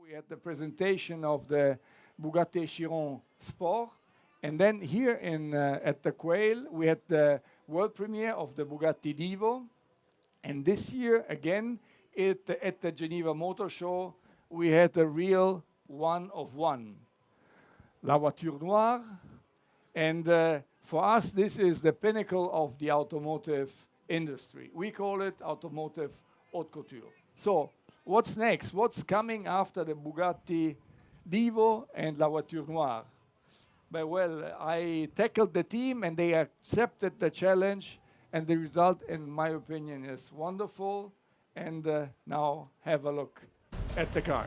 We had the presentation of the Bugatti Chiron Sport. And then here at the Quail, we had the world premiere of the Bugatti Divo. And this year, again, at the Geneva Motor Show, we had a real one of one, La Voiture Noire. And for us, this is the pinnacle of the automotive industry. We call it automotive haute couture. So what's next? What's coming after the Bugatti Divo and La Voiture Noire? But well, I tackled the team and they accepted the challenge, and the result, in my opinion, is wonderful. And now have a look at the car.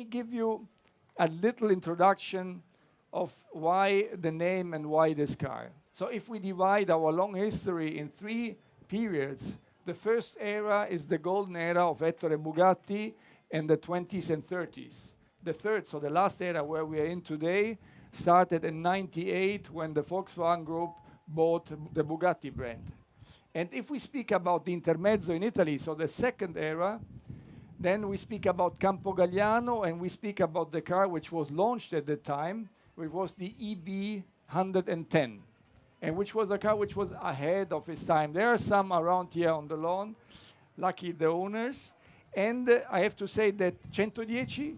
Give you a little introduction of why the name and why this car. So if we divide our long history in three periods, the first era is the golden era of Ettore Bugatti in the 20s and 30s. The third, so the last era where we are in today, started in 98 when the Volkswagen Group bought the Bugatti brand. And if we speak about the intermezzo in Italy, so the second era, then we speak about Campo Galliano, and we speak about the car which was launched at the time, which was the EB 110, and which was a car which was ahead of its time. There are some around here on the lawn, lucky the owners. And I have to say that Centodieci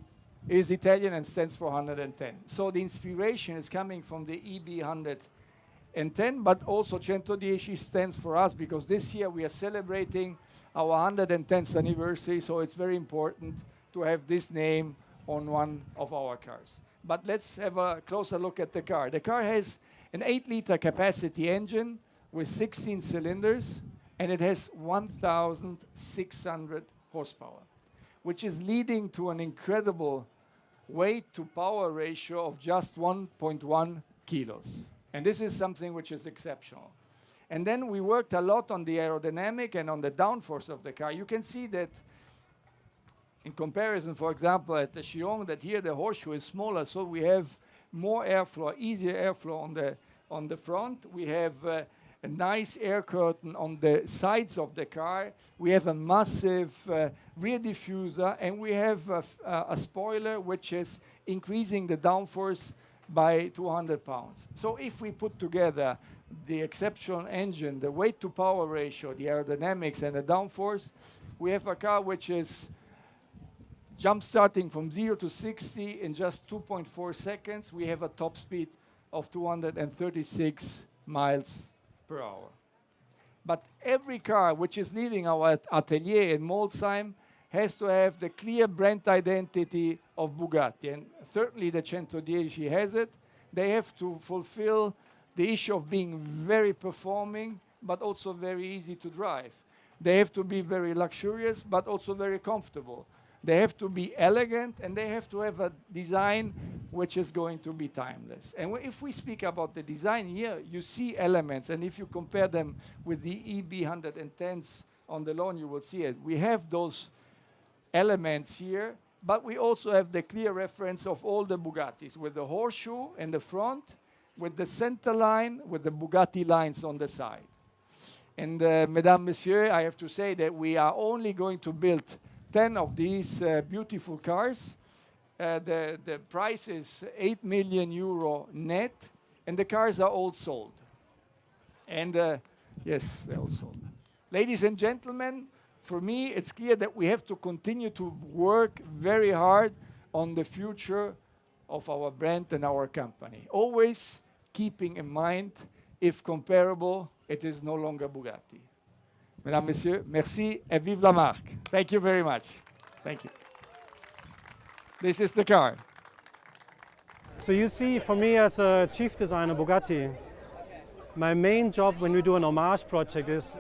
is Italian and stands for 110. So the inspiration is coming from the EB 110, but also Centodieci stands for us because this year we are celebrating our 110th anniversary, so it's very important to have this name on one of our cars. But let's have a closer look at the car. The car has an 8-liter capacity engine with 16 cylinders, and it has 1,600 horsepower, which is leading to an incredible weight to power ratio of just 1.1 kilos. And this is something which is exceptional. And then we worked a lot on the aerodynamic and on the downforce of the car. You can see that in comparison, for example, at the Chiron, that here the horseshoe is smaller, so we have more airflow, easier airflow on the front. We have a nice air curtain on the sides of the car. We have a massive rear diffuser, and we have a spoiler which is increasing the downforce by 200 pounds. So if we put together the exceptional engine, the weight to power ratio, the aerodynamics, and the downforce, we have a car which is jump starting from 0 to 60 in just 2.4 seconds. We have a top speed of 236 miles per hour. But every car which is leaving our atelier in Molsheim has to have the clear brand identity of Bugatti. And certainly the Centodieci has it. They have to fulfill the issue of being very performing, but also very easy to drive. They have to be very luxurious, but also very comfortable. They have to be elegant, and they have to have a design which is going to be timeless. And if we speak about the design here, you see elements, and if you compare them with the EB110s on the lawn, you will see it. We have those elements here, but we also have the clear reference of all the Bugattis, with the horseshoe in the front, with the center line, with the Bugatti lines on the side. And Mesdames, Messieurs, I have to say that we are only going to build 10 of these beautiful cars. The price is 8 million euro net, and the cars are all sold. And yes, they're all sold. Ladies and gentlemen, for me, it's clear that we have to continue to work very hard on the future of our brand and our company. Always keeping in mind, if comparable, it is no longer Bugatti. Mesdames, Messieurs, merci et vive la marque. Thank you very much. Thank you. This is the car. So you see, for me as a chief designer Bugatti, my main job when we do an homage project is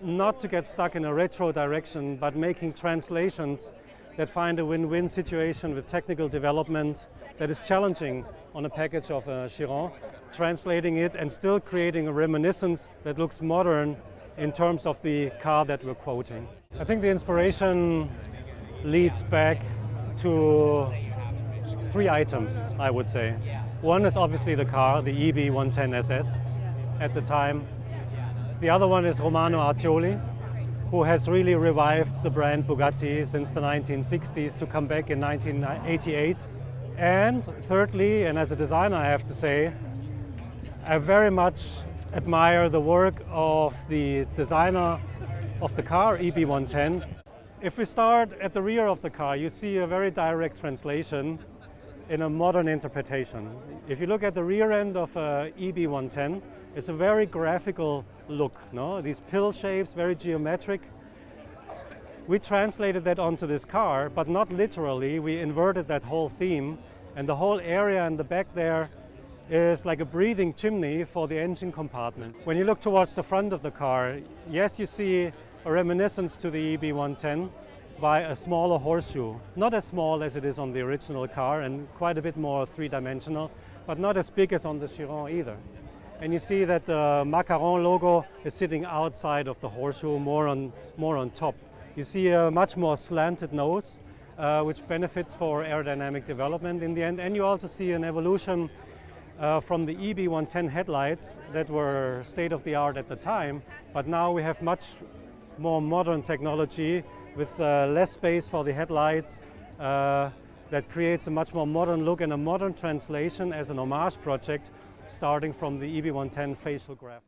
not to get stuck in a retro direction, but making translations that find a win-win situation with technical development that is challenging on a package of a Chiron, translating it and still creating a reminiscence that looks modern in terms of the car that we're quoting. I think the inspiration leads back to 3 items, I would say. One is obviously the car, the EB110 SS at the time. The other one is Romano Artioli, who has really revived the brand Bugatti since the 1960s to come back in 1988. And thirdly, and as a designer I have to say, I very much admire the work of the designer of the car, EB110. If we start at the rear of the car, you see a very direct translation in a modern interpretation. If you look at the rear end of EB110, it's a very graphical look, no? These pill shapes, very geometric. We translated that onto this car, but not literally. We inverted that whole theme, and the whole area in the back there is like a breathing chimney for the engine compartment. When you look towards the front of the car, yes, you see a reminiscence to the EB110 by a smaller horseshoe. Not as small as it is on the original car and quite a bit more three-dimensional, but not as big as on the Chiron either. And you see that the Macaron logo is sitting outside of the horseshoe, more on top. You see a much more slanted nose, which benefits for aerodynamic development in the end. And you also see an evolution from the EB110 headlights that were state-of-the-art at the time, but now we have much more modern technology with less space for the headlights that creates a much more modern look and a modern translation as an homage project starting from the EB110 facial graphic.